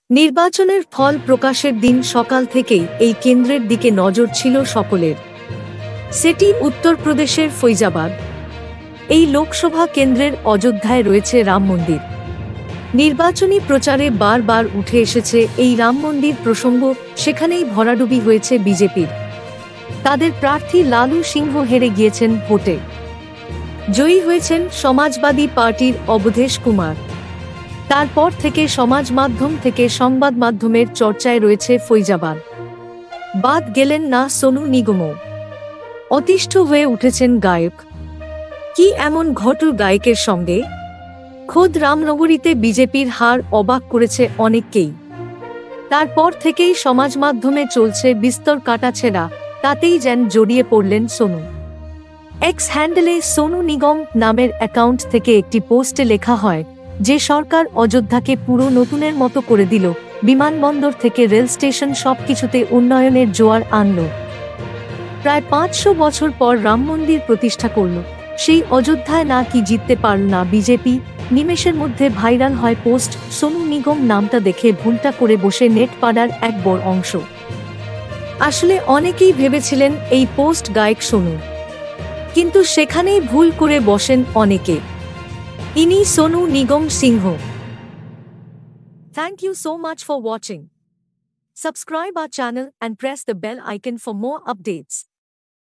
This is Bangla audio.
নির্বাচনের ফল প্রকাশের দিন সকাল থেকেই এই কেন্দ্রের দিকে নজর ছিল সকলের। সেটি উত্তরপ্রদেশের ফৈজাবাদ। এই লোকসভা কেন্দ্রের অযোধ্যায় রয়েছে রাম মন্দির। নির্বাচনী প্রচারে বারবার উঠে এসেছে এই রাম মন্দির প্রসঙ্গ, সেখানেই ভরাডুবি হয়েছে বিজেপির। তাদের প্রার্থী লালু সিংহ হেরে গিয়েছেন ভোটে। জয়ী হয়েছেন সমাজবাদী পার্টির অবধেশ কুমার। তারপর থেকে সমাজ মাধ্যম থেকে সংবাদ মাধ্যমের চর্চায় রয়েছে ফৈজাবাদ। বাদ গেলেন না সোনু নিগমও। অতিষ্ঠ হয়ে উঠেছেন গায়ক। কি এমন ঘটল গায়কের সঙ্গে? খোদ রামনগরীতে বিজেপির হার অবাক করেছে অনেককেই। তারপর থেকেই সমাজ মাধ্যমে চলছে বিস্তর কাটাছেঁড়া, তাতেই যেন জড়িয়ে পড়লেন সোনু। এক্স হ্যান্ডেলে সোনু নিগম নামের অ্যাকাউন্ট থেকে একটি পোস্টে লেখা হয় যে সরকার অযোধ্যাকে পুরো নতুনের মতো করে দিল, বিমানবন্দর থেকে রেল স্টেশন সবকিছুতে উন্নয়নের জোয়ার আনল। প্রায় ৫০০ বছর পর রাম মন্দির প্রতিষ্ঠা করল, সেই অযোধ্যায় না কি জিততে পারল না বিজেপি? নিমেষের মধ্যে ভাইরাল হয় পোস্ট। সোনু নিগম নামটা দেখে ভুলটা করে বসে নেট পাড়ার এক বড় অংশ। আসলে অনেকেই ভেবেছিলেন এই পোস্ট গায়ক সোনু, কিন্তু সেখানেই ভুল করে বসেন অনেকে। ইনি সোনু নিগম সিংহ। Thank you so much for watching. Subscribe our channel and press the bell icon for more updates.